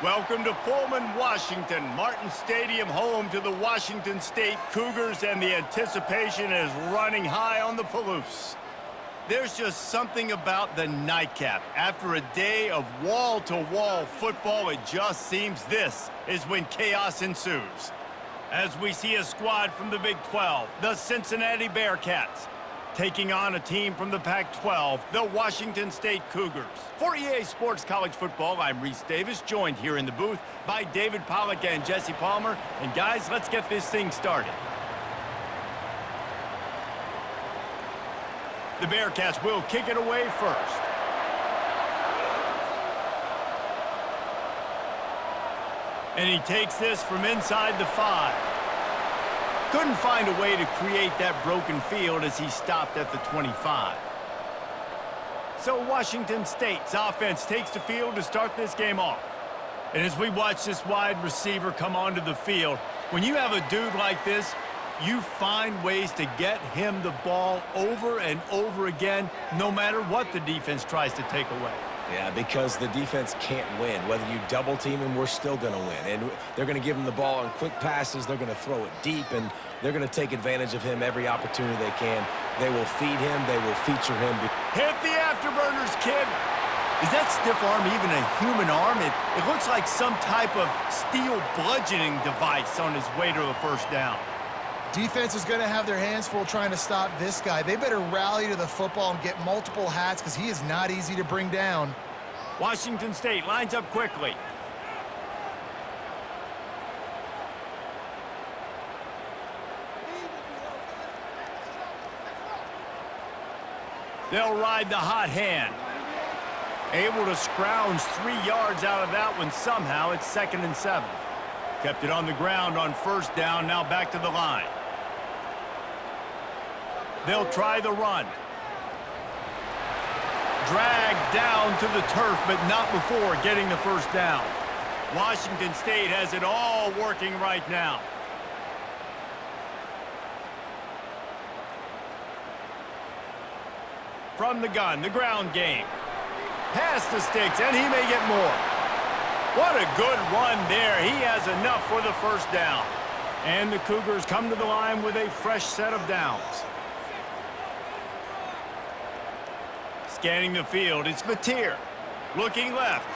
Welcome to Pullman, Washington. Martin Stadium, home to the Washington State Cougars, and the anticipation is running high on the Palouse. There's just something about the nightcap. After a day of wall-to-wall football, it just seems this is when chaos ensues. As we see a squad from the Big 12, the Cincinnati Bearcats, taking on a team from the Pac-12, the Washington State Cougars. For EA Sports College Football, I'm Reese Davis, joined here in the booth by David Pollack and Jesse Palmer. And guys, let's get this thing started. The Bearcats will kick it away first. And he takes this from inside the 5. Couldn't find a way to create that broken field as he stopped at the 25. So Washington State's offense takes the field to start this game off. And as we watch this wide receiver come onto the field, when you have a dude like this, you find ways to get him the ball over and over again, no matter what the defense tries to take away. Yeah, because the defense can't win. Whether you double team him, we're still going to win. And they're going to give him the ball on quick passes. They're going to throw it deep, and they're going to take advantage of him every opportunity they can. They will feed him. They will feature him. Hit the afterburners, kid. Is that stiff arm even a human arm? It looks like some type of steel bludgeoning device on his way to a first down. Defense is going to have their hands full trying to stop this guy. They better rally to the football and get multiple hats because he is not easy to bring down. Washington State lines up quickly. They'll ride the hot hand. Able to scrounge 3 yards out of that one somehow. It's 2nd and 7. Kept it on the ground on first down, now back to the line. They'll try the run. Dragged down to the turf, but not before getting the first down. Washington State has it all working right now. From the gun, the ground game. Past the sticks, and he may get more. What a good run there. He has enough for the first down. And the Cougars come to the line with a fresh set of downs. Scanning the field, it's Mateer. Looking left.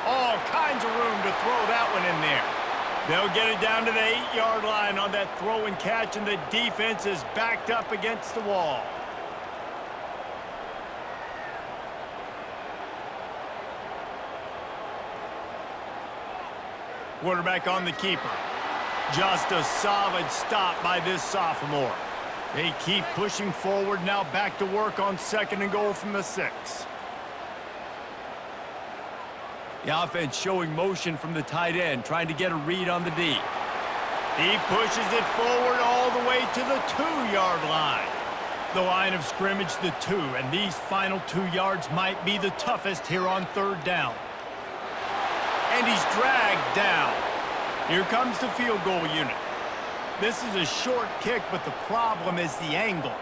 All kinds of room to throw that one in there. They'll get it down to the 8-yard line on that throw and catch, and the defense is backed up against the wall. Quarterback on the keeper. Just a solid stop by this sophomore. They keep pushing forward, now back to work on 2nd and goal from the 6. The offense showing motion from the tight end, trying to get a read on the D. He pushes it forward all the way to the 2-yard line. The line of scrimmage, the 2, and these final 2 yards might be the toughest here on 3rd down. And he's dragged down. Here comes the field goal unit. This is a short kick, but the problem is the angle.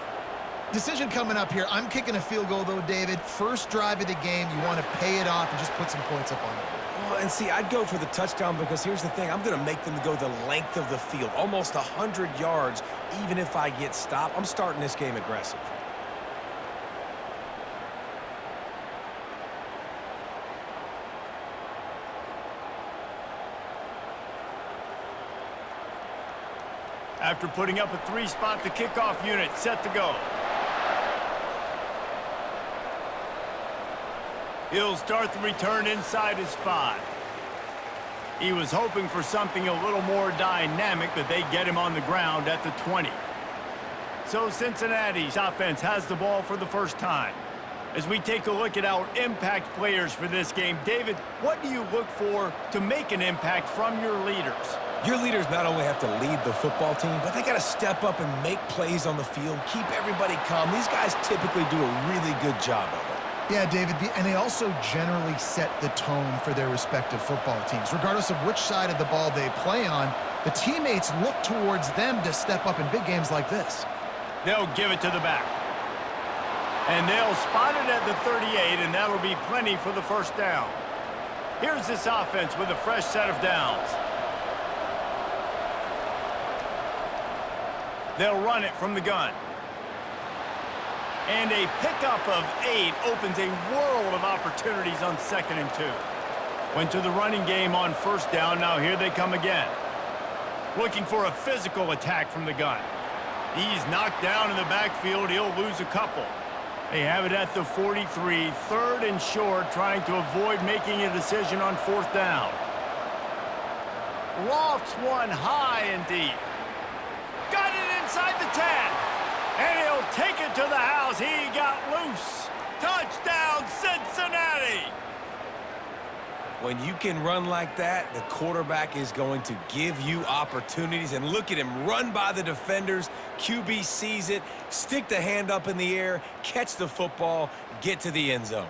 Decision coming up here. I'm kicking a field goal, though, David. First drive of the game, you want to pay it off and just put some points up on it. Well, and see, I'd go for the touchdown because here's the thing. I'm going to make them go the length of the field, almost 100 yards, even if I get stopped. I'm starting this game aggressive. After putting up a 3-spot, the kickoff unit set to go. He'll start the return inside his 5. He was hoping for something a little more dynamic, but they get him on the ground at the 20. So Cincinnati's offense has the ball for the first time. As we take a look at our impact players for this game, David, what do you look for to make an impact from your leaders? Your leaders not only have to lead the football team, but they got to step up and make plays on the field, keep everybody calm. These guys typically do a really good job of it. Yeah, David, and they also generally set the tone for their respective football teams. Regardless of which side of the ball they play on, the teammates look towards them to step up in big games like this. They'll give it to the back. And they'll spot it at the 38, and that'll be plenty for the first down. Here's this offense with a fresh set of downs. They'll run it from the gun. And a pickup of 8 opens a world of opportunities on 2nd and 2. Went to the running game on 1st down. Now here they come again. Looking for a physical attack from the gun. He's knocked down in the backfield. He'll lose a couple. They have it at the 43, 3rd and short, trying to avoid making a decision on 4th down. Lofts one high and deep. Got it inside the 10. And he'll take it to the house. He got loose. Touchdown, Cincinnati! When you can run like that, the quarterback is going to give you opportunities. And look at him run by the defenders. QB sees it, stick the hand up in the air, catch the football, get to the end zone.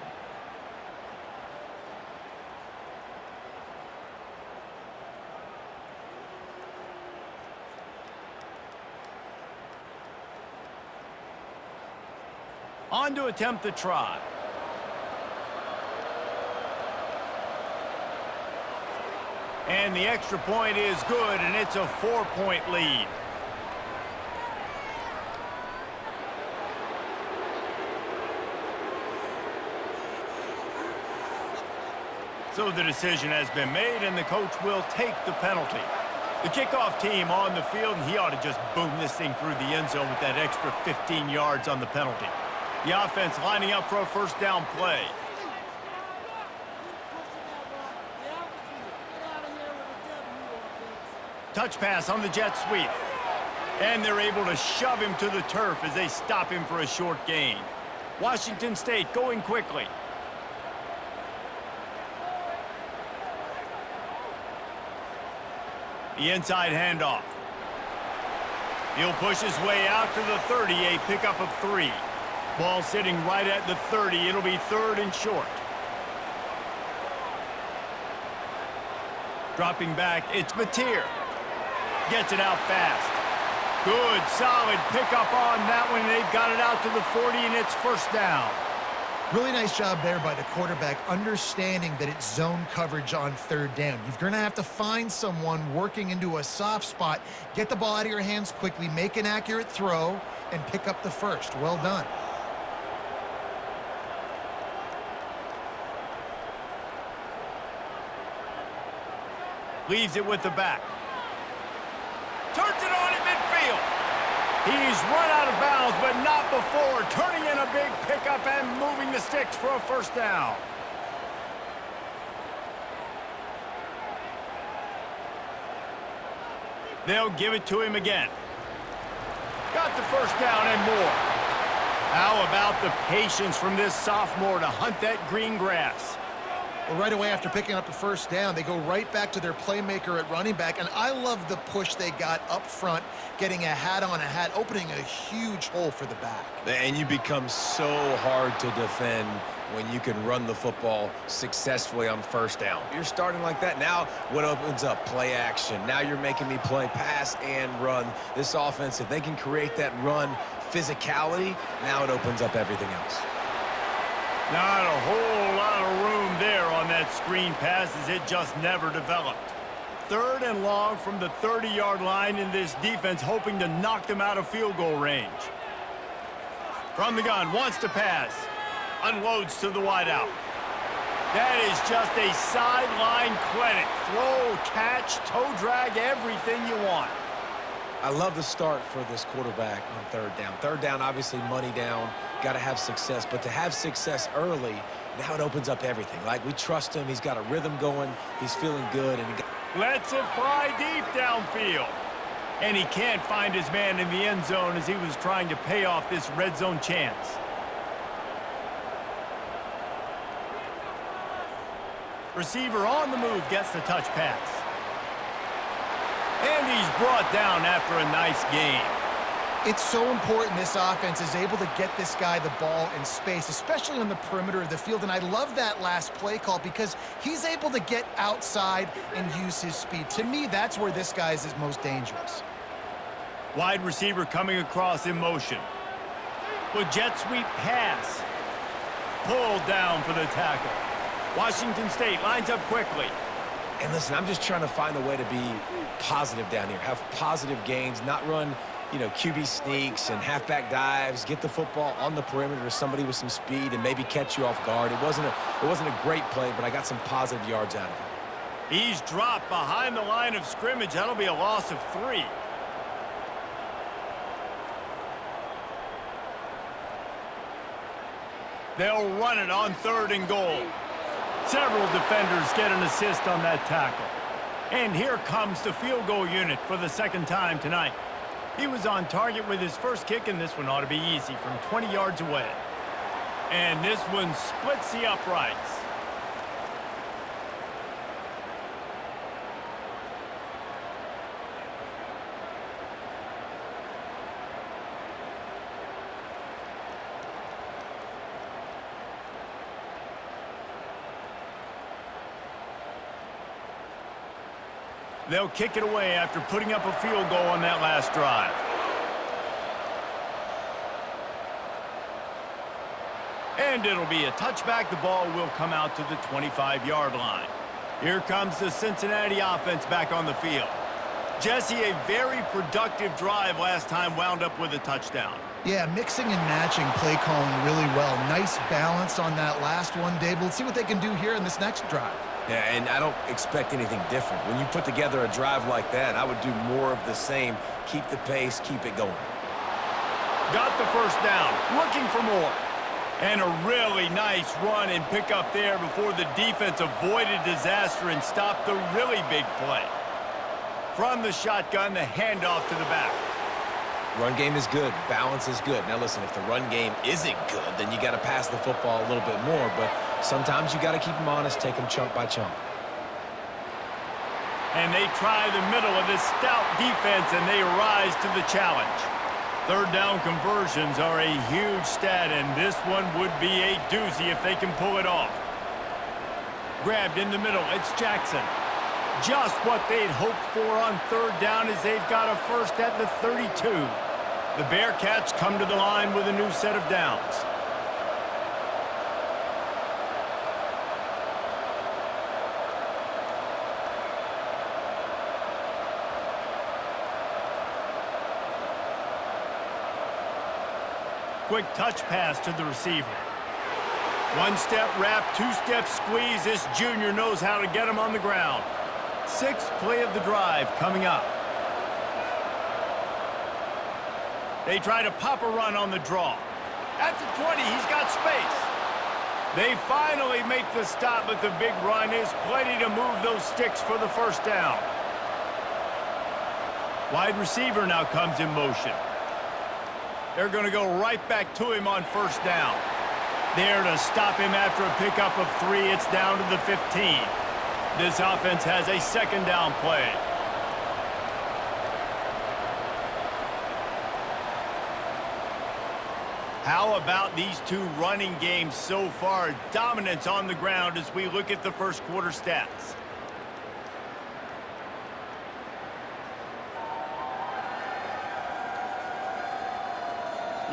On to attempt the try. And the extra point is good, and it's a 4-point lead. So the decision has been made, and the coach will take the penalty. The kickoff team on the field, and he ought to just boom this thing through the end zone with that extra 15 yards on the penalty. The offense lining up for a 1st down play. Touch pass on the jet sweep. And they're able to shove him to the turf as they stop him for a short gain. Washington State going quickly. The inside handoff. He'll push his way out to the 30, a pickup of 3. Ball sitting right at the 30. It'll be 3rd and short. Dropping back, it's Mateer. Gets it out fast. Good, solid pickup on that one. They've got it out to the 40, and it's 1st down. Really nice job there by the quarterback, understanding that it's zone coverage on 3rd down. You're going to have to find someone working into a soft spot, get the ball out of your hands quickly, make an accurate throw, and pick up the 1st. Well done. Leaves it with the back. Turns it on in midfield. He's run out of bounds, but not before. Turning in a big pickup and moving the sticks for a 1st down. They'll give it to him again. Got the 1st down and more. How about the patience from this sophomore to hunt that green grass? Well, right away after picking up a 1st down, they go right back to their playmaker at running back, and I love the push they got up front, getting a hat on a hat, opening a huge hole for the back. And you become so hard to defend when you can run the football successfully on 1st down. You're starting like that. Now what opens up? Play action. Now you're making me play pass and run. This offense, if they can create that run physicality, now it opens up everything else. Not a whole lot of room there on that screen pass, as it just never developed. 3rd and long from the 30-yard line, in this defense hoping to knock them out of field goal range. From the gun, wants to pass. Unloads to the wideout. That is just a sideline clinic. Throw, catch, toe drag, everything you want. I love the start for this quarterback on 3rd down. 3rd down, obviously money down, got to have success. But to have success early, now it opens up everything. Like, we trust him. He's got a rhythm going. He's feeling good. And lets it fly deep downfield. And he can't find his man in the end zone as he was trying to pay off this red zone chance. Receiver on the move gets the touch pass. And he's brought down after a nice gain. It's so important this offense is able to get this guy the ball in space, especially on the perimeter of the field. And I love that last play call because he's able to get outside and use his speed. To me, that's where this guy is his most dangerous. Wide receiver coming across in motion. With jet sweep pass. Pulled down for the tackle. Washington State lines up quickly. And listen, I'm just trying to find a way to be positive down here, have positive gains, not run, QB sneaks and halfback dives, get the football on the perimeter to somebody with some speed and maybe catch you off guard. It wasn't a great play, but I got some positive yards out of it. He's dropped behind the line of scrimmage. That'll be a loss of 3. They'll run it on 3rd and goal. Several defenders get an assist on that tackle. And here comes the field goal unit for the 2nd time tonight. He was on target with his first kick, and this one ought to be easy from 20 yards away. And this one splits the uprights. They'll kick it away after putting up a field goal on that last drive. And it'll be a touchback. The ball will come out to the 25-yard line. Here comes the Cincinnati offense back on the field. Jesse, a very productive drive last time wound up with a touchdown. Yeah, mixing and matching play calling really well. Nice balance on that last one, Dave. Let's see what they can do here in this next drive. Yeah, and I don't expect anything different. When you put together a drive like that, I would do more of the same. Keep the pace, keep it going. Got the first down, looking for more. And a really nice run and pick up there before the defense avoided disaster and stopped the really big play. From the shotgun, the handoff to the back. Run game is good. Balance is good. Now, listen, if the run game isn't good, then you got to pass the football a little bit more. But sometimes you got to keep them honest, take them chunk by chunk. And they try the middle of this stout defense, and they rise to the challenge. 3rd down conversions are a huge stat, and this one would be a doozy if they can pull it off. Grabbed in the middle, it's Jackson. Just what they'd hoped for on 3rd down as they've got a first at the 32. The Bearcats come to the line with a new set of downs. Quick touch pass to the receiver. 1-step wrap, 2-step squeeze. This junior knows how to get him on the ground. 6th play of the drive coming up. They try to pop a run on the draw. At the 20, he's got space. They finally make the stop, but the big run is plenty to move those sticks for the first down. Wide receiver now comes in motion. They're going to go right back to him on 1st down. There to stop him after a pickup of 3. It's down to the 15. This offense has a 2nd down play. How about these two running games so far? Dominance on the ground as we look at the first quarter stats.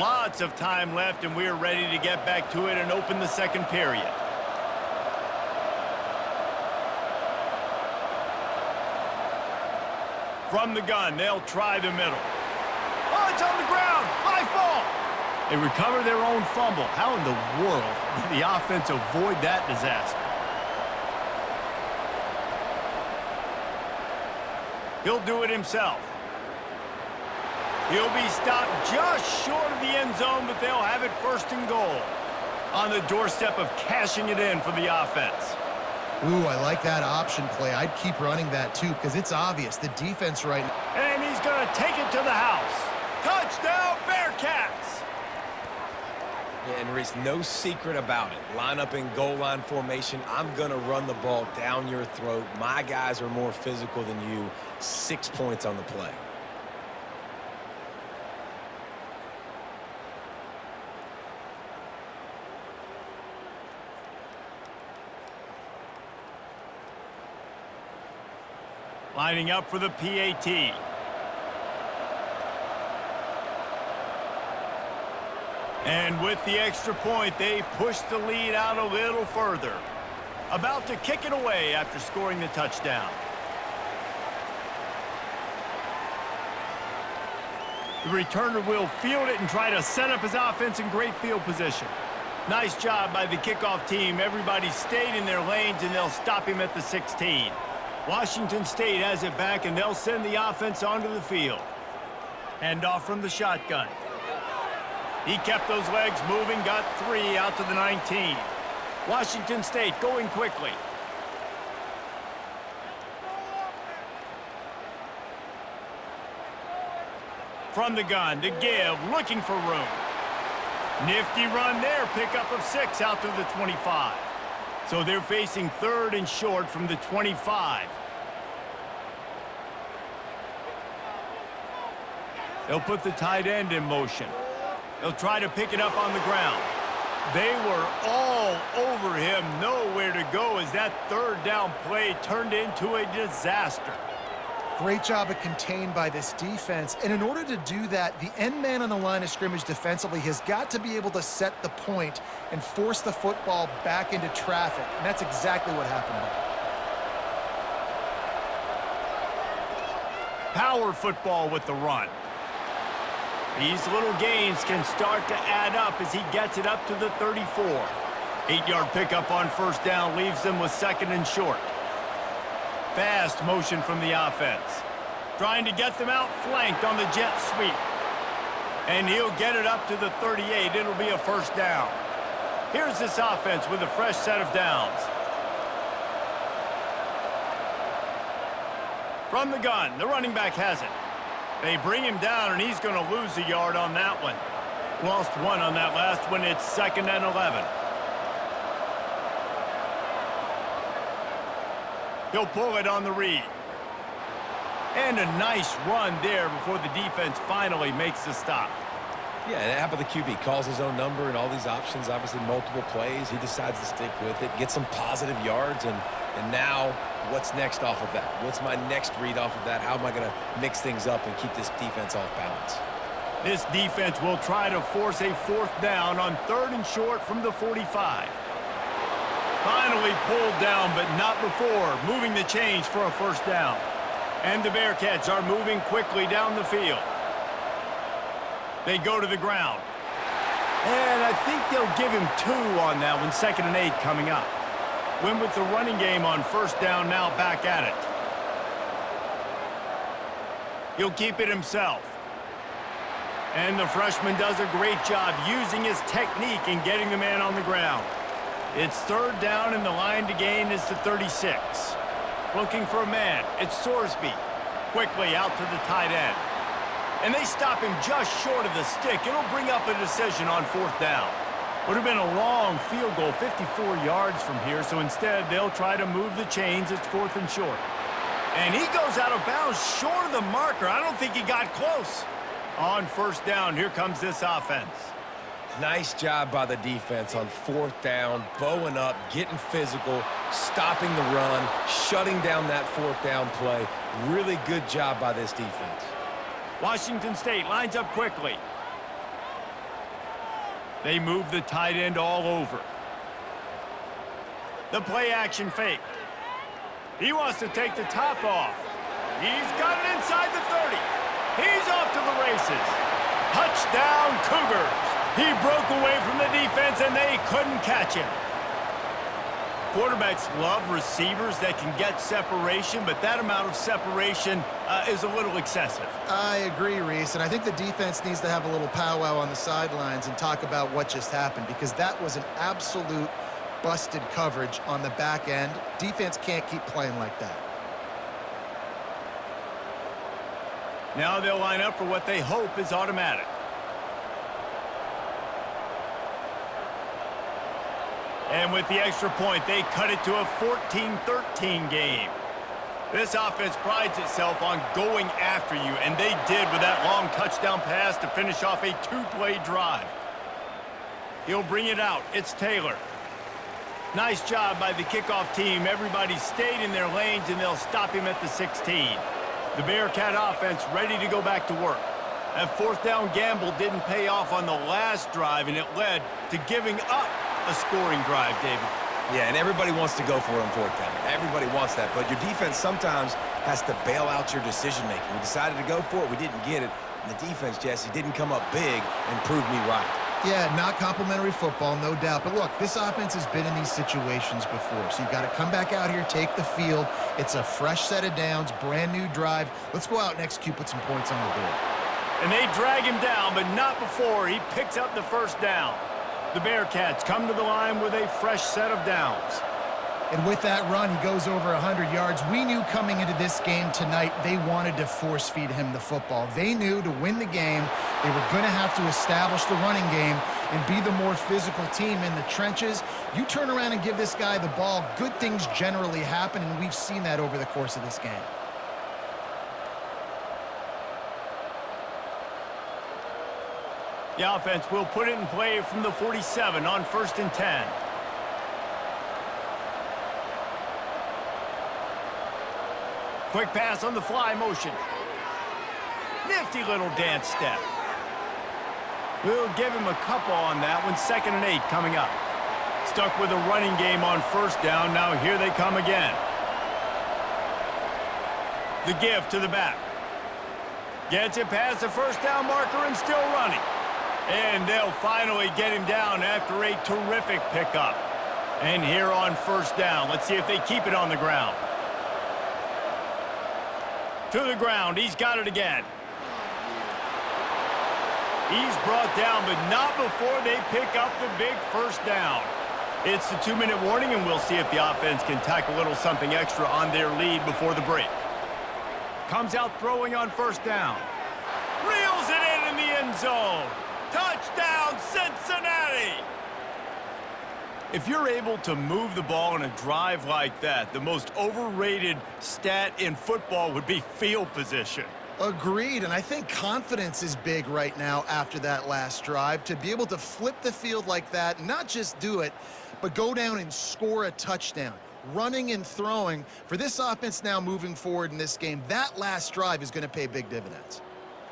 Lots of time left, and we're ready to get back to it and open the 2nd period. From the gun, they'll try the middle. Oh, it's on the ground. High ball. They recover their own fumble. How in the world did the offense avoid that disaster? He'll do it himself. He'll be stopped just short of the end zone, but they'll have it 1st and goal. On the doorstep of cashing it in for the offense. Ooh, I like that option play. I'd keep running that too because it's obvious. The defense right now. And he's going to take it to the house. Touchdown, Bearcats! Yeah, and Reese, no secret about it. Line up in goal line formation. I'm going to run the ball down your throat. My guys are more physical than you. 6 points on the play. Lining up for the PAT. And with the extra point, they push the lead out a little further. about to kick it away after scoring the touchdown. The returner will field it and try to set up his offense in great field position. Nice job by the kickoff team. Everybody stayed in their lanes, and they'll stop him at the 16. Washington State has it back, and they'll send the offense onto the field. Hand off from the shotgun. He kept those legs moving, got 3 out to the 19. Washington State going quickly. From the gun to give, looking for room. Nifty run there, pickup of 6 out to the 25. So they're facing 3rd and short from the 25. They'll put the tight end in motion. They'll try to pick it up on the ground. They were all over him, nowhere to go as that 3rd down play turned into a disaster. Great job of contained by this defense. And in order to do that, the end man on the line of scrimmage defensively has got to be able to set the point and force the football back into traffic. And that's exactly what happened there. Power football with the run. These little gains can start to add up as he gets it up to the 34. 8-yard pickup on 1st down leaves them with 2nd and short. Fast motion from the offense. Trying to get them out flanked on the jet sweep. And he'll get it up to the 38. It'll be a 1st down. Here's this offense with a fresh set of downs. From the gun, the running back has it. They bring him down, and he's going to lose a yard on that one. Lost 1 on that last one. It's 2nd and 11. He'll pull it on the read. And a nice run there before the defense finally makes the stop. Yeah, and how about the QB? Calls his own number and all these options, obviously multiple plays. He decides to stick with it, get some positive yards, and now what's next off of that? What's my next read off of that? How am I going to mix things up and keep this defense off balance? This defense will try to force a 4th down on 3rd and short from the 45. Finally pulled down, but not before moving the chains for a 1st down. And the Bearcats are moving quickly down the field. They go to the ground. And I think they'll give him 2 on that one. 2nd and 8 coming up. Win with the running game on 1st down, now back at it. He'll keep it himself. And the freshman does a great job using his technique and getting the man on the ground. It's 3rd down, and the line to gain is the 36. Looking for a man. It's Sorsby. Quickly out to the tight end. And they stop him just short of the stick. It'll bring up a decision on 4th down. Would have been a long field goal, 54 yards from here, so instead they'll try to move the chains. It's 4th and short. And he goes out of bounds short of the marker. I don't think he got close. On 1st down, here comes this offense. Nice job by the defense on 4th down, bowing up, getting physical, stopping the run, shutting down that 4th down play. Really good job by this defense. Washington State lines up quickly. They move the tight end all over. The play action fake. He wants to take the top off. He's got it inside the 30. He's off to the races. Touchdown, Cougars. He broke away from the defense, and they couldn't catch him. Quarterbacks love receivers that can get separation, but that amount of separation is a little excessive. I agree, Reese, and I think the defense needs to have a little powwow on the sidelines and talk about what just happened, because that was an absolute busted coverage on the back end. Defense can't keep playing like that. Now they'll line up for what they hope is automatic. And with the extra point, they cut it to a 14-13 game. This offense prides itself on going after you, and they did with that long touchdown pass to finish off a 2-play drive. He'll bring it out. It's Taylor. Nice job by the kickoff team. Everybody stayed in their lanes, and they'll stop him at the 16. The Bearcat offense ready to go back to work. That 4th down gamble didn't pay off on the last drive, and it led to giving up a scoring drive, David. Yeah, and everybody wants to go for it on fourth down. Everybody wants that, but your defense sometimes has to bail out your decision-making. We decided to go for it. We didn't get it. And the defense, Jesse, didn't come up big and prove me right. Yeah, not complimentary football, no doubt. But look, this offense has been in these situations before. So you've got to come back out here, take the field. It's a fresh set of downs, brand new drive. Let's go out and execute, put some points on the board. And they drag him down, but not before he picks up the first down. The Bearcats come to the line with a fresh set of downs. And with that run, he goes over 100 yards. We knew coming into this game tonight, they wanted to force-feed him the football. They knew to win the game, they were going to have to establish the running game and be the more physical team in the trenches. You turn around and give this guy the ball, good things generally happen, and we've seen that over the course of this game. The offense will put it in play from the 47 on 1st and 10. Quick pass on the fly motion. Nifty little dance step. We'll give him a couple on that one. 2nd and 8 coming up. Stuck with a running game on 1st down. Now here they come again. The give to the back. Gets it past the 1st down marker and still running. And they'll finally get him down after a terrific pickup. And here on 1st down, let's see if they keep it on the ground. To the ground, he's got it again. He's brought down, but not before they pick up the big 1st down. It's the 2-minute warning, and we'll see if the offense can tack a little something extra on their lead before the break. Comes out throwing on 1st down. Reels it in the end zone. Touchdown, Cincinnati! If you're able to move the ball in a drive like that, the most overrated stat in football would be field position. Agreed, and I think confidence is big right now after that last drive. To be able to flip the field like that, not just do it, but go down and score a touchdown. Running and throwing, for this offense now moving forward in this game, that last drive is going to pay big dividends.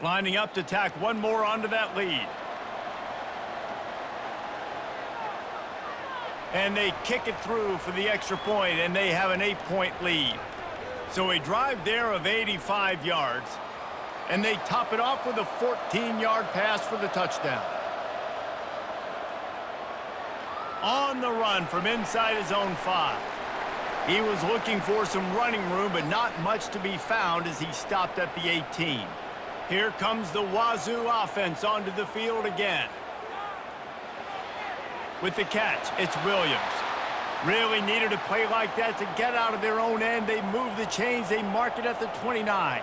Lining up to tack one more onto that lead. And they kick it through for the extra point, and they have an 8-point lead. So a drive there of 85 yards, and they top it off with a 14-yard pass for the touchdown. On the run from inside his own 5. He was looking for some running room, but not much to be found as he stopped at the 18. Here comes the Wazoo offense onto the field again. With the catch, it's Williams. Really needed a play like that to get out of their own end. They move the chains. They mark it at the 29.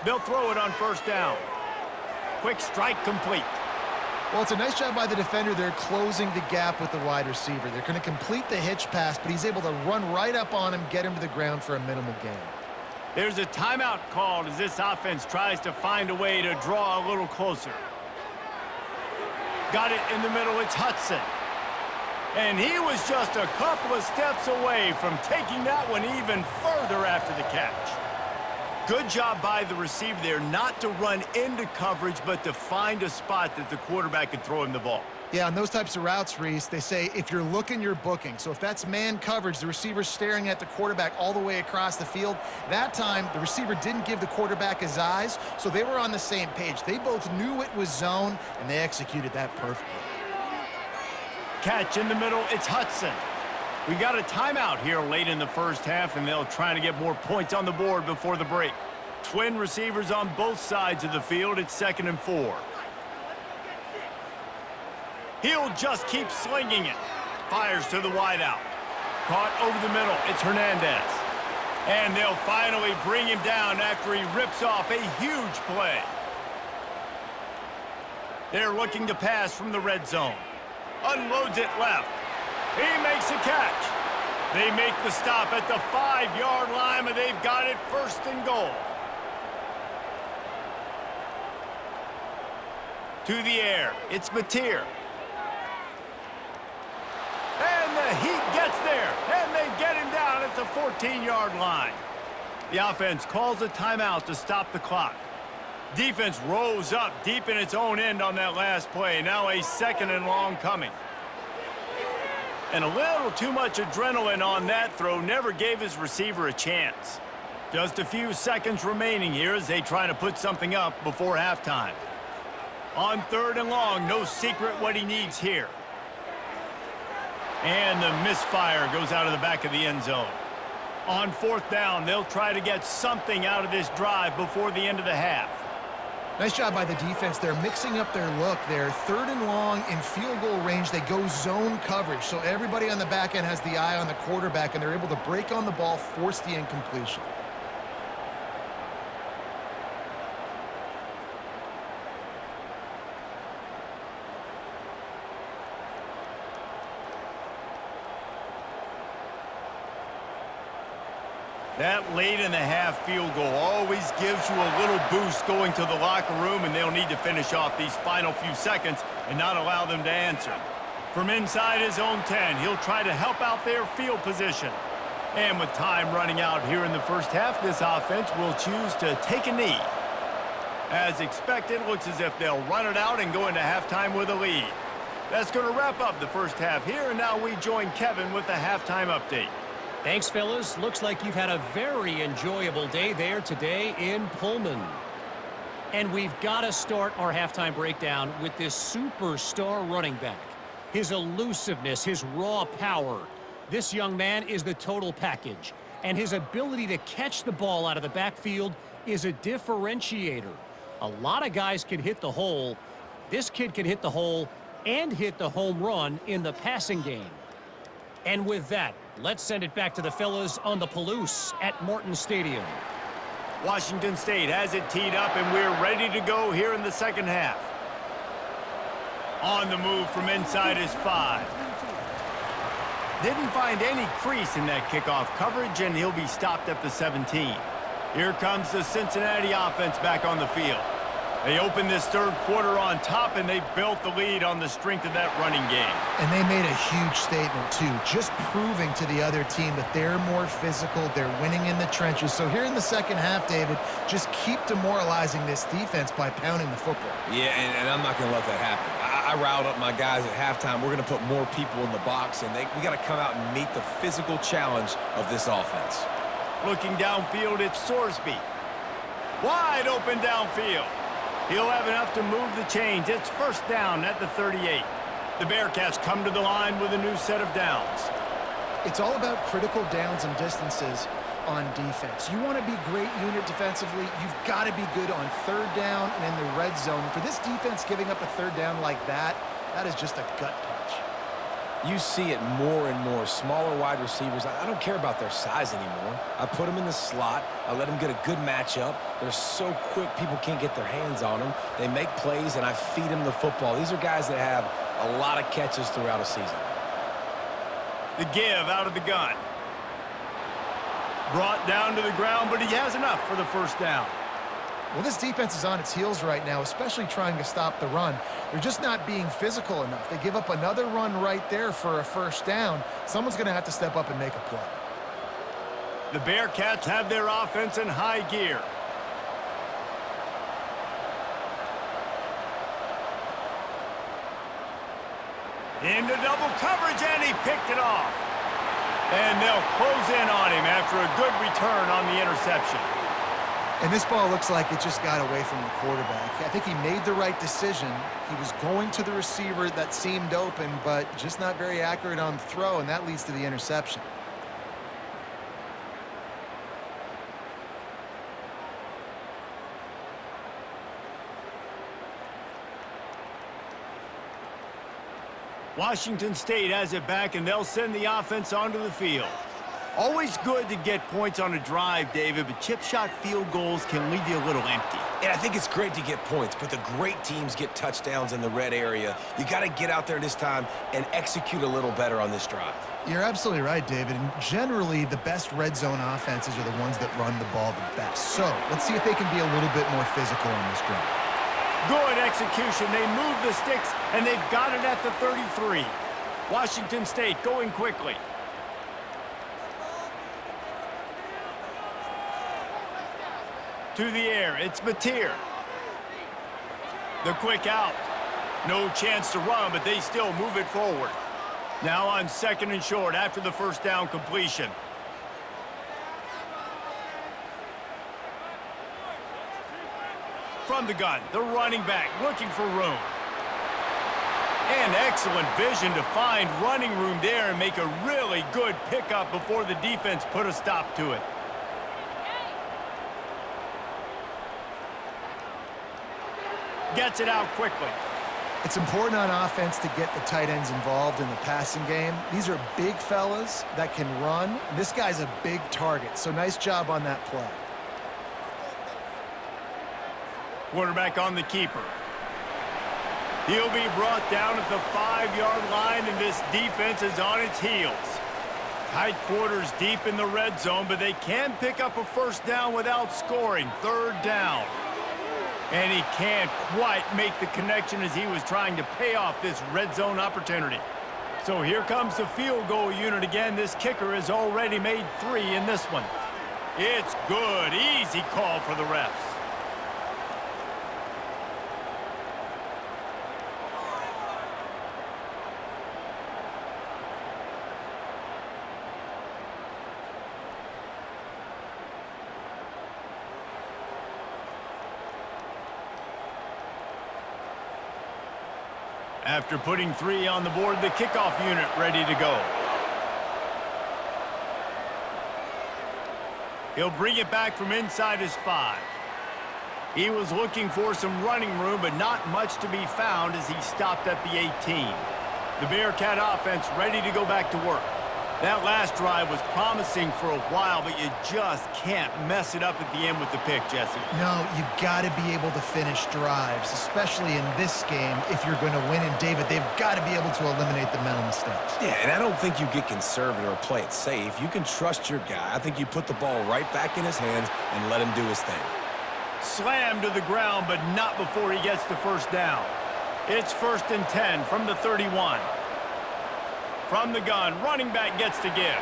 They'll throw it on 1st down. Quick strike complete. Well, it's a nice job by the defender. They're closing the gap with the wide receiver. They're going to complete the hitch pass, but he's able to run right up on him, get him to the ground for a minimal gain. There's a timeout called as this offense tries to find a way to draw a little closer. Got it in the middle. It's Hudson. And he was just a couple of steps away from taking that one even further after the catch. Good job by the receiver there not to run into coverage, but to find a spot that the quarterback could throw him the ball. Yeah, on those types of routes, Reese, they say if you're looking, you're booking. So if that's man coverage, the receiver's staring at the quarterback all the way across the field. That time, the receiver didn't give the quarterback his eyes, so they were on the same page. They both knew it was zone, and they executed that perfectly. Catch in the middle, it's Hudson. We got a timeout here late in the 1st half, and they'll try to get more points on the board before the break. Twin receivers on both sides of the field. It's 2nd and 4. He'll just keep slinging it. Fires to the wideout. Caught over the middle. It's Hernandez. And they'll finally bring him down after he rips off a huge play. They're looking to pass from the red zone. Unloads it left. He makes a catch. They make the stop at the 5-yard line, and they've got it 1st and goal. To the air. It's Mateer. And the Heat gets there, and they get him down at the 14-yard line. The offense calls a timeout to stop the clock. Defense rose up deep in its own end on that last play. Now a 2nd and long coming. And a little too much adrenaline on that throw never gave his receiver a chance. Just a few seconds remaining here as they try to put something up before halftime. On 3rd and long, no secret what he needs here. And the misfire goes out of the back of the end zone. On 4th down, they'll try to get something out of this drive before the end of the half. Nice job by the defense. They're mixing up their look. They're 3rd and long in field goal range. They go zone coverage. So everybody on the back end has the eye on the quarterback, and they're able to break on the ball, force the incompletion. That late in the half field goal always gives you a little boost going to the locker room, and they'll need to finish off these final few seconds and not allow them to answer. From inside his own 10, he'll try to help out their field position. And with time running out here in the first half, this offense will choose to take a knee. As expected, looks as if they'll run it out and go into halftime with a lead. That's going to wrap up the first half here, and now we join Kevin with the halftime update. Thanks, fellas. Looks like you've had a very enjoyable day there today in Pullman. And we've got to start our halftime breakdown with this superstar running back. His elusiveness, his raw power. This young man is the total package. And his ability to catch the ball out of the backfield is a differentiator. A lot of guys can hit the hole. This kid can hit the hole and hit the home run in the passing game. And with that, let's send it back to the fellas on the Palouse at Martin Stadium. Washington State has it teed up, and we're ready to go here in the second half. On the move from inside his 5. Didn't find any crease in that kickoff coverage, and he'll be stopped at the 17. Here comes the Cincinnati offense back on the field. They opened this third quarter on top, and they built the lead on the strength of that running game. And they made a huge statement, too, just proving to the other team that they're more physical, they're winning in the trenches. So here in the second half, David, just keep demoralizing this defense by pounding the football. Yeah, and I'm not going to let that happen. I riled up my guys at halftime. We're going to put more people in the box, and we got to come out and meet the physical challenge of this offense. Looking downfield, it's Sorsby. Wide open downfield. He'll have enough to move the chains. It's first down at the 38. The Bearcats come to the line with a new set of downs. It's all about critical downs and distances on defense. You want to be great unit defensively, you've got to be good on 3rd down and in the red zone. For this defense giving up a 3rd down like that, that is just a gut punch. You see it more and more. Smaller wide receivers, I don't care about their size anymore. I put them in the slot. I let them get a good matchup. They're so quick, people can't get their hands on them. They make plays, and I feed them the football. These are guys that have a lot of catches throughout a season. The give out of the gun. Brought down to the ground, but he has enough for the first down. Well, this defense is on its heels right now, especially trying to stop the run. They're just not being physical enough. They give up another run right there for a first down. Someone's going to have to step up and make a play. The Bearcats have their offense in high gear. Into double coverage, and he picked it off. And they'll close in on him after a good return on the interception. And this ball looks like it just got away from the quarterback. I think he made the right decision. He was going to the receiver that seemed open, but just not very accurate on the throw, and that leads to the interception. Washington State has it back, and they'll send the offense onto the field. Always good to get points on a drive, David, but chip shot field goals can leave you a little empty. And I think it's great to get points, but the great teams get touchdowns in the red area. You got to get out there this time and execute a little better on this drive. You're absolutely right, David. And generally, the best red zone offenses are the ones that run the ball the best. So let's see if they can be a little bit more physical on this drive. Good execution. They move the sticks, and they've got it at the 33. Washington State going quickly. To the air, it's Mateer. The quick out. No chance to run, but they still move it forward. Now on 2nd and short after the first down completion. From the gun, the running back looking for room. And excellent vision to find running room there and make a really good pickup before the defense put a stop to it. Gets it out quickly. It's important on offense to get the tight ends involved in the passing game. These are big fellas that can run. This guy's a big target, so nice job on that play. Quarterback on the keeper. He'll be brought down at the 5-yard line, and this defense is on its heels. Tight quarters deep in the red zone, but they can pick up a first down without scoring. 3rd down. And he can't quite make the connection as he was trying to pay off this red zone opportunity. So here comes the field goal unit again. This kicker has already made 3 in this one. It's good. Easy call for the refs. After putting 3 on the board, the kickoff unit ready to go. He'll bring it back from inside his 5. He was looking for some running room, but not much to be found as he stopped at the 18. The Bearcat offense ready to go back to work. That last drive was promising for a while, but you just can't mess it up at the end with the pick, Jesse. No, you've got to be able to finish drives, especially in this game. If you're going to win, and David, they've got to be able to eliminate the mental mistakes. Yeah, and I don't think you get conservative or play it safe. You can trust your guy. I think you put the ball right back in his hands and let him do his thing. Slammed to the ground, but not before he gets the first down. It's 1st and 10 from the 31. From the gun, running back gets to give.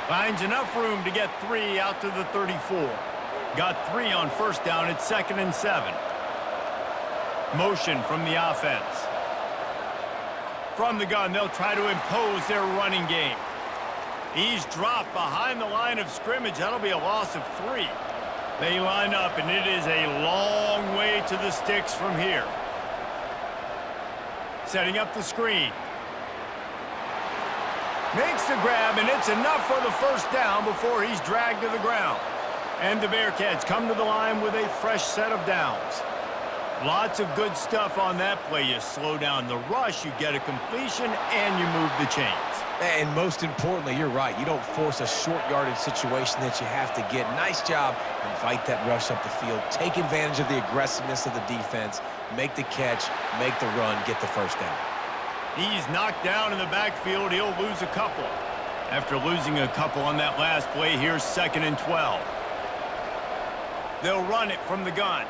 Finds enough room to get 3 out to the 34. Got 3 on first down at 2nd and 7. Motion from the offense. From the gun, they'll try to impose their running game. He's dropped behind the line of scrimmage. That'll be a loss of 3. They line up, and it is a long way to the sticks from here. Setting up the screen. Makes the grab, and it's enough for the first down before he's dragged to the ground. And the Bearcats come to the line with a fresh set of downs. Lots of good stuff on that play. You slow down the rush, you get a completion, and you move the chains. And most importantly, you're right. You don't force a short yardage situation that you have to get. Nice job. Invite that rush up the field. Take advantage of the aggressiveness of the defense. Make the catch, make the run, get the first down. He's knocked down in the backfield. He'll lose a couple. After losing a couple on that last play, here's 2nd and 12. They'll run it from the gun.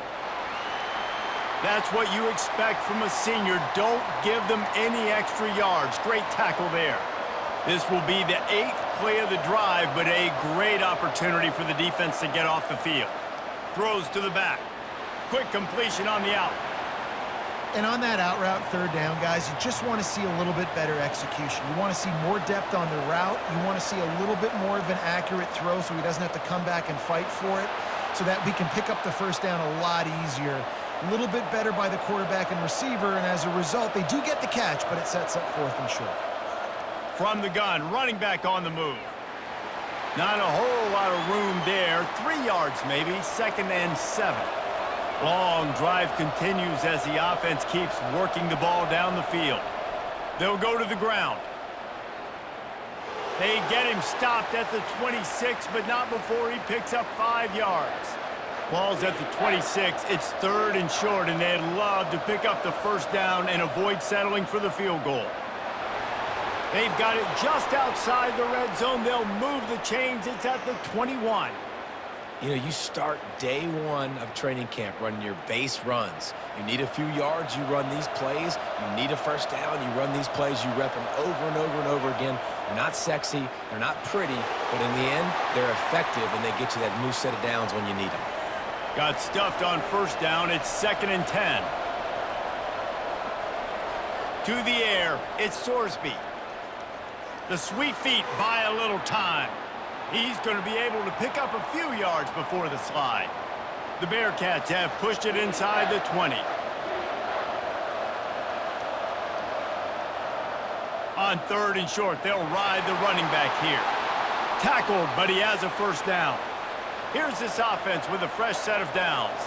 That's what you expect from a senior. Don't give them any extra yards. Great tackle there. This will be the 8th play of the drive, but a great opportunity for the defense to get off the field. Throws to the back. Quick completion on the out. And on that out route, 3rd down, guys, you just want to see a little bit better execution. You want to see more depth on the route. You want to see a little bit more of an accurate throw so he doesn't have to come back and fight for it, so that we can pick up the first down a lot easier. A little bit better by the quarterback and receiver, and as a result, they do get the catch, but it sets up 4th and short. From the gun, running back on the move. Not a whole lot of room there. 3 yards maybe, 2nd and 7. Long drive continues as the offense keeps working the ball down the field. They'll go to the ground. They get him stopped at the 26, but not before he picks up 5 yards. Ball's at the 26. It's 3rd and short, and they'd love to pick up the first down and avoid settling for the field goal. They've got it just outside the red zone. They'll move the chains. It's at the 21. You know, you start day 1 of training camp running your base runs. You need a few yards, you run these plays. You need a first down, you run these plays. You rep them over and over and over again. They're not sexy, they're not pretty, but in the end, they're effective, and they get you that new set of downs when you need them. Got stuffed on first down. It's 2nd and 10. To the air, it's Sorsby. The sweet feet buy a little time. He's going to be able to pick up a few yards before the slide. The Bearcats have pushed it inside the 20. On 3rd and short, they'll ride the running back here. Tackled, but he has a first down. Here's this offense with a fresh set of downs.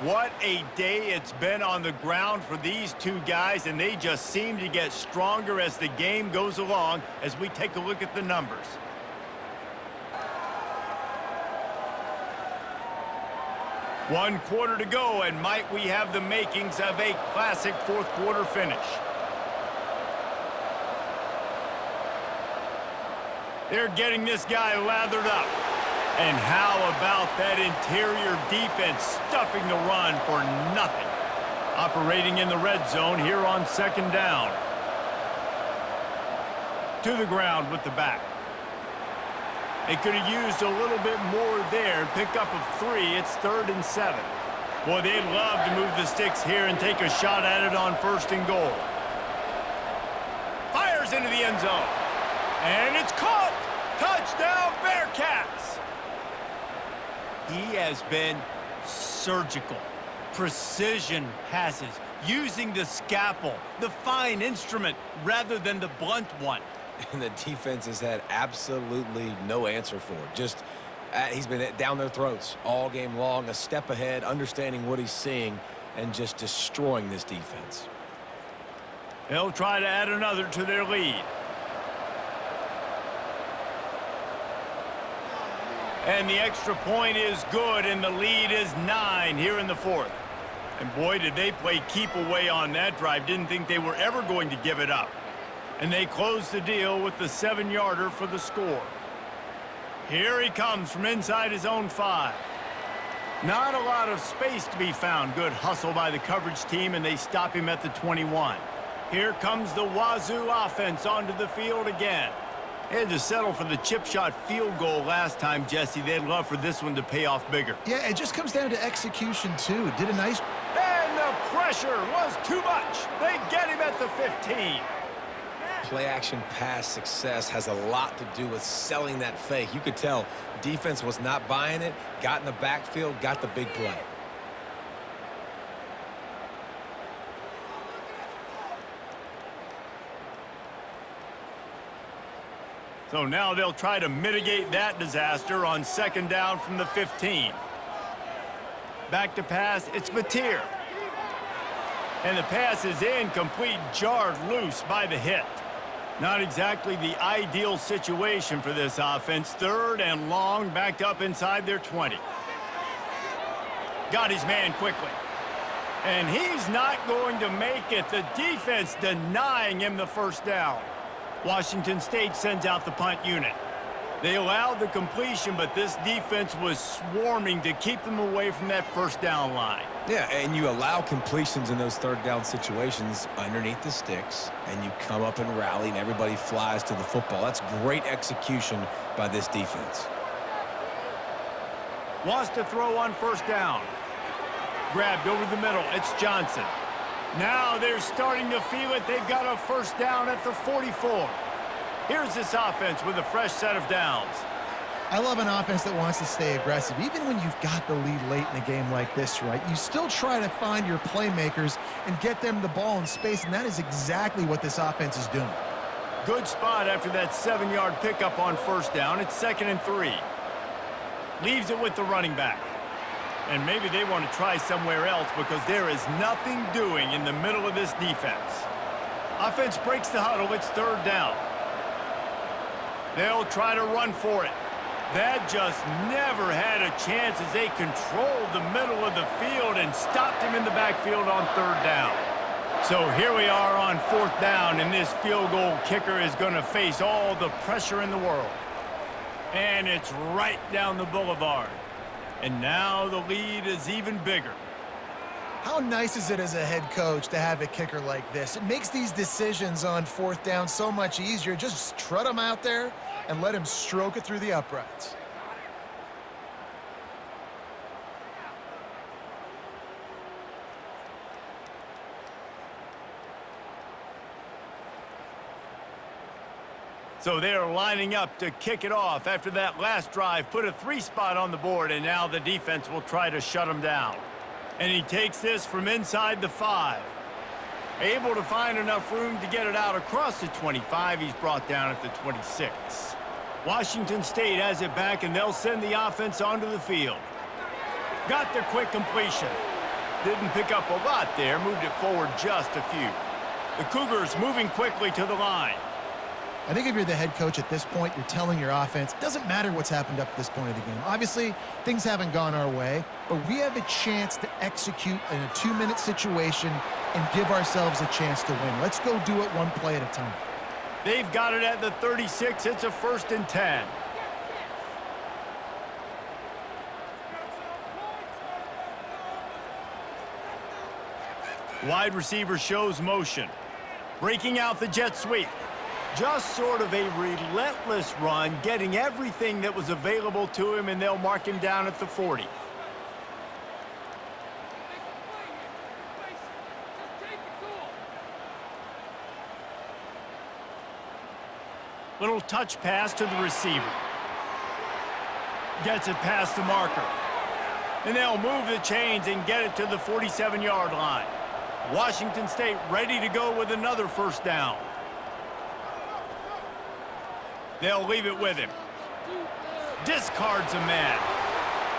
What a day it's been on the ground for these two guys, and they just seem to get stronger as the game goes along as we take a look at the numbers. One quarter to go, and might we have the makings of a classic fourth quarter finish. They're getting this guy lathered up. And how about that interior defense stuffing the run for nothing? Operating in the red zone here on 2nd down. To the ground with the back. They could have used a little bit more there. Pick up of 3. It's 3rd and 7. Boy, they'd love to move the sticks here and take a shot at it on 1st and goal. Fires into the end zone. And it's caught. Touchdown, Bearcats. He has been surgical. Precision passes. Using the scalpel, the fine instrument, rather than the blunt one. And the defense has had absolutely no answer for it. Just, he's been down their throats all game long, a step ahead, understanding what he's seeing, and just destroying this defense. They'll try to add another to their lead. And the extra point is good, and the lead is 9 here in the 4th. And boy, did they play keep away on that drive. Didn't think they were ever going to give it up. And they close the deal with the 7-yarder for the score. Here he comes from inside his own 5. Not a lot of space to be found. Good hustle by the coverage team, and they stop him at the 21. Here comes the Wazoo offense onto the field again. They had to settle for the chip shot field goal last time, Jesse. They'd love for this one to pay off bigger. Yeah, it just comes down to execution, too. Did a nice... And the pressure was too much. They get him at the 15. Play-action pass success has a lot to do with selling that fake. You could tell defense was not buying it, got in the backfield, got the big play. So now they'll try to mitigate that disaster on 2nd down from the 15. Back to pass, it's Mateer. And the pass is incomplete, jarred loose by the hit. Not exactly the ideal situation for this offense. 3rd and long, backed up inside their 20. Got his man quickly. And he's not going to make it. The defense denying him the first down. Washington State sends out the punt unit. They allowed the completion, but this defense was swarming to keep them away from that first down line. Yeah, and you allow completions in those 3rd down situations underneath the sticks, and you come up and rally, and everybody flies to the football. That's great execution by this defense. Wants to throw on 1st down. Grabbed over the middle. It's Johnson. Now they're starting to feel it. They've got a first down at the 44. Here's this offense with a fresh set of downs. I love an offense that wants to stay aggressive. Even when you've got the lead late in a game like this, right, you still try to find your playmakers and get them the ball in space, and that is exactly what this offense is doing. Good spot after that 7-yard pickup on 1st down. It's 2nd and 3. Leaves it with the running back. And maybe they want to try somewhere else because there is nothing doing in the middle of this defense. Offense breaks the huddle. It's 3rd down. They'll try to run for it. That just never had a chance as they controlled the middle of the field and stopped him in the backfield on 3rd down. So here we are on 4th down, and this field goal kicker is going to face all the pressure in the world. And it's right down the boulevard. And now the lead is even bigger. How nice is it as a head coach to have a kicker like this? It makes these decisions on 4th down so much easier. Just trot him out there and let him stroke it through the uprights. So they're lining up to kick it off after that last drive. Put a 3-spot on the board, and now the defense will try to shut them down. And he takes this from inside the 5. Able to find enough room to get it out across the 25. He's brought down at the 26. Washington State has it back, and they'll send the offense onto the field. Got the quick completion. Didn't pick up a lot there, moved it forward just a few. The Cougars moving quickly to the line. I think if you're the head coach at this point, you're telling your offense, it doesn't matter what's happened up to this point of the game. Obviously, things haven't gone our way, but we have a chance to execute in a 2-minute situation and give ourselves a chance to win. Let's go do it one play at a time. They've got it at the 36. It's a 1st and 10. Wide receiver shows motion. Breaking out the jet sweep. Just sort of a relentless run, getting everything that was available to him, and they'll mark him down at the 40. Little touch pass to the receiver. Gets it past the marker. And they'll move the chains and get it to the 47-yard line. Washington State ready to go with another 1st down. They'll leave it with him. Discards a man.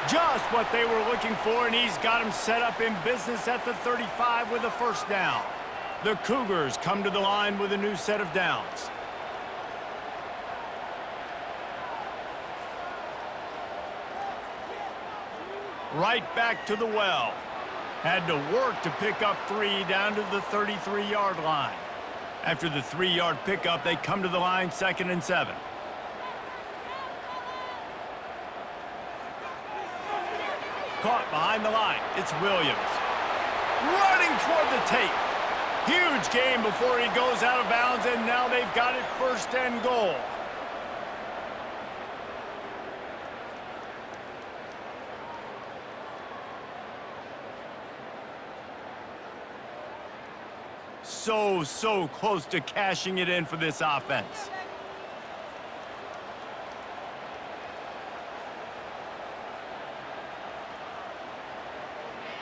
Just what they were looking for, and he's got him set up in business at the 35 with a 1st down. The Cougars come to the line with a new set of downs. Right back to the well. Had to work to pick up 3 down to the 33-yard line. After the 3-yard pickup, they come to the line 2nd and 7. Caught behind the line. It's Williams. Running toward the tape. Huge game before he goes out of bounds, and now they've got it 1st and goal. So close to cashing it in for this offense.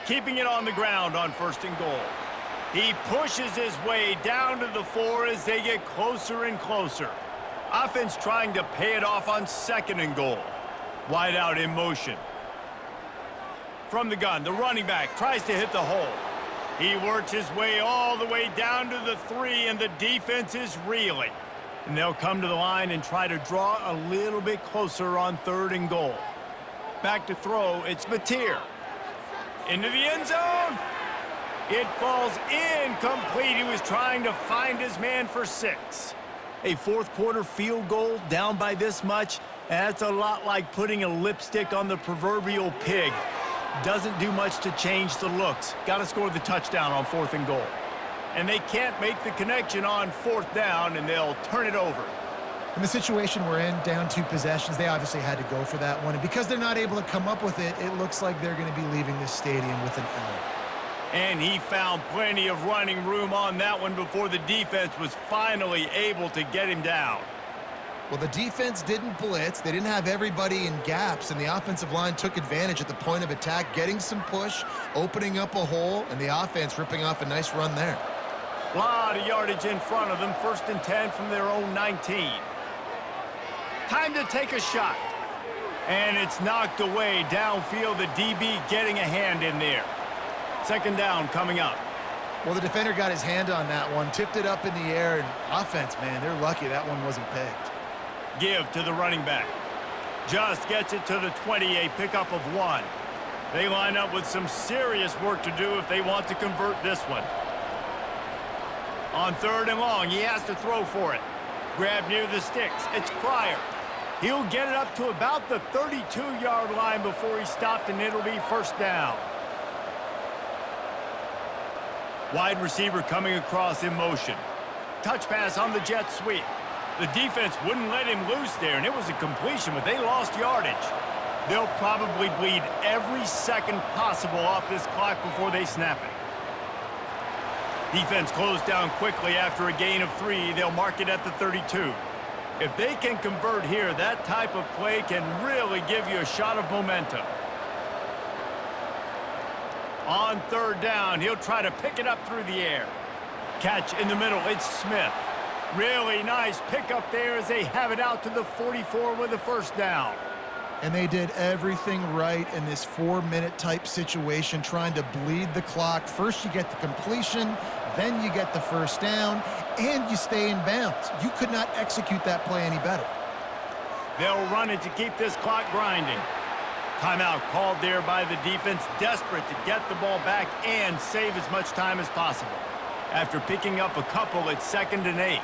Keeping it on the ground on 1st and goal. He pushes his way down to the 4 as they get closer and closer. Offense trying to pay it off on 2nd and goal. Wide out in motion. From the gun, the running back tries to hit the hole. He works his way all the way down to the 3, and the defense is reeling. And they'll come to the line and try to draw a little bit closer on 3rd and goal. Back to throw, it's Mateer. Into the end zone. It falls incomplete. He was trying to find his man for 6. A 4th quarter field goal down by this much, that's a lot like putting a lipstick on the proverbial pig. Doesn't do much to change the looks. Got to score the touchdown on 4th and goal. And they can't make the connection on 4th down, and they'll turn it over. In the situation we're in, down 2 possessions, they obviously had to go for that one. And because they're not able to come up with it, it looks like they're going to be leaving this stadium with an L. And he found plenty of running room on that one before the defense was finally able to get him down. Well, the defense didn't blitz. They didn't have everybody in gaps, and the offensive line took advantage at the point of attack, getting some push, opening up a hole, and the offense ripping off a nice run there. A lot of yardage in front of them. 1st and 10 from their own 19. Time to take a shot. And it's knocked away downfield. The DB getting a hand in there. 2nd down coming up. Well, the defender got his hand on that one, tipped it up in the air, and offense, man, they're lucky that one wasn't picked. Give to the running back. Just gets it to the 20, a pickup of 1. They line up with some serious work to do if they want to convert this one. On 3rd and long, he has to throw for it. Grab near the sticks. It's Pryor. He'll get it up to about the 32-yard line before he stopped, and it'll be 1st down. Wide receiver coming across in motion. Touch pass on the jet sweep. The defense wouldn't let him loose there, and it was a completion, but they lost yardage. They'll probably bleed every second possible off this clock before they snap it. Defense closed down quickly after a gain of 3. They'll mark it at the 32. If they can convert here, that type of play can really give you a shot of momentum. On third down, he'll try to pick it up through the air. Catch in the middle, it's Smith. Really nice pickup there as they have it out to the 44 with a first down. And they did everything right in this 4-minute type situation, trying to bleed the clock. First you get the completion, then you get the first down, and you stay in bounds. You could not execute that play any better. They'll run it to keep this clock grinding. Timeout called there by the defense, desperate to get the ball back and save as much time as possible. After picking up a couple, it's 2nd and 8.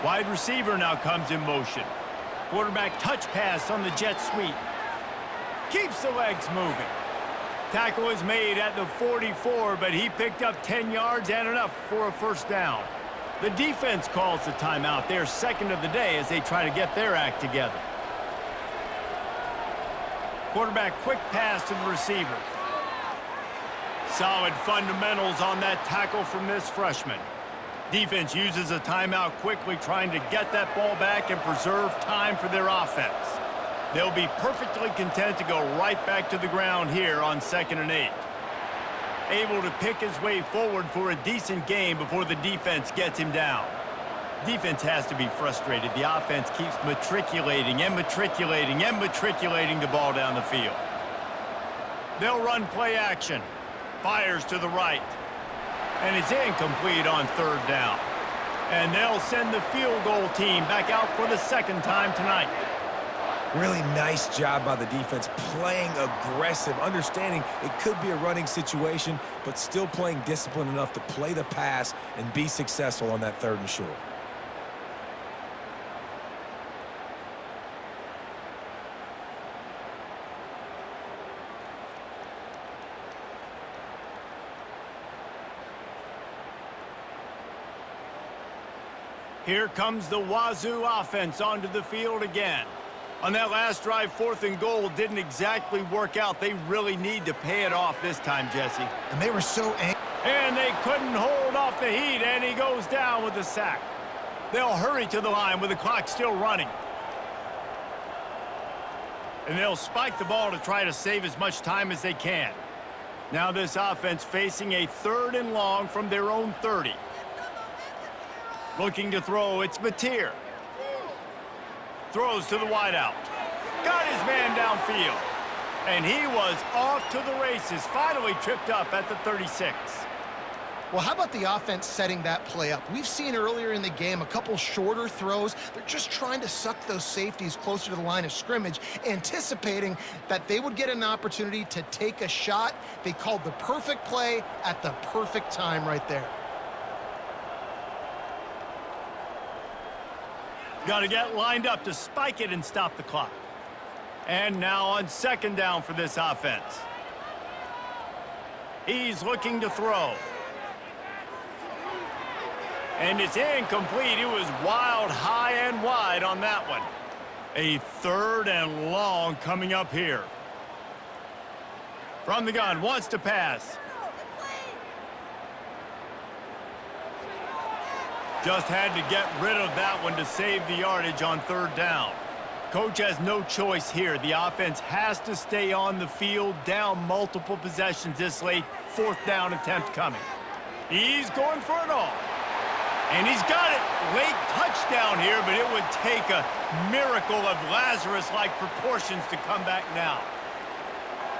Wide receiver now comes in motion. Quarterback touch pass on the jet sweep. Keeps the legs moving. Tackle is made at the 44, but he picked up 10 yards and enough for a first down. The defense calls the timeout. Their second of the day as they try to get their act together. Quarterback quick pass to the receiver. Solid fundamentals on that tackle from this freshman. Defense uses a timeout quickly, trying to get that ball back and preserve time for their offense. They'll be perfectly content to go right back to the ground here on 2nd and 8. Able to pick his way forward for a decent game before the defense gets him down. Defense has to be frustrated. The offense keeps matriculating and matriculating and matriculating the ball down the field. They'll run play action. Fires to the right. And it's incomplete on third down. And they'll send the field goal team back out for the second time tonight. Really nice job by the defense, playing aggressive, understanding it could be a running situation, but still playing disciplined enough to play the pass and be successful on that 3rd and short. Here comes the Wazoo offense onto the field again. On that last drive, 4th and goal didn't exactly work out. They really need to pay it off this time, Jesse. And they were so angry. And they couldn't hold off the heat, and he goes down with a sack. They'll hurry to the line with the clock still running. And they'll spike the ball to try to save as much time as they can. Now this offense facing a 3rd and long from their own 30. Looking to throw, it's Mateer. Throws to the wideout. Got his man downfield. And he was off to the races, finally tripped up at the 36. Well, how about the offense setting that play up? We've seen earlier in the game a couple shorter throws. They're just trying to suck those safeties closer to the line of scrimmage, anticipating that they would get an opportunity to take a shot. They called the perfect play at the perfect time right there. Got to get lined up to spike it and stop the clock. And now on 2nd down for this offense. He's looking to throw. And it's incomplete. It was wild, high and wide on that one. A 3rd and long coming up here. From the gun, wants to pass. Just had to get rid of that one to save the yardage on 3rd down. Coach has no choice here. The offense has to stay on the field, down multiple possessions this late. 4th down attempt coming. He's going for it all. And he's got it. Late touchdown here, but it would take a miracle of Lazarus-like proportions to come back now.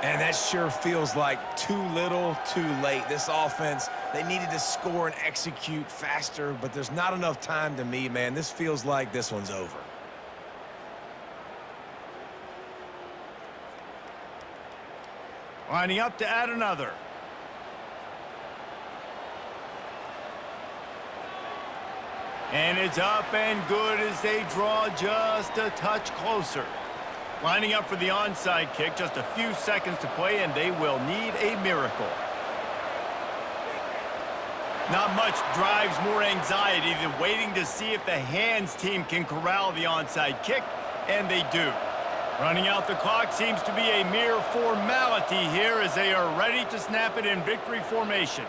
And that sure feels like too little, too late. This offense, they needed to score and execute faster, but there's not enough time to me, man. This feels like this one's over. Lining up to add another. And it's up and good as they draw just a touch closer. Lining up for the onside kick, just a few seconds to play, and they will need a miracle. Not much drives more anxiety than waiting to see if the hands team can corral the onside kick, and they do. Running out the clock seems to be a mere formality here as they are ready to snap it in victory formation.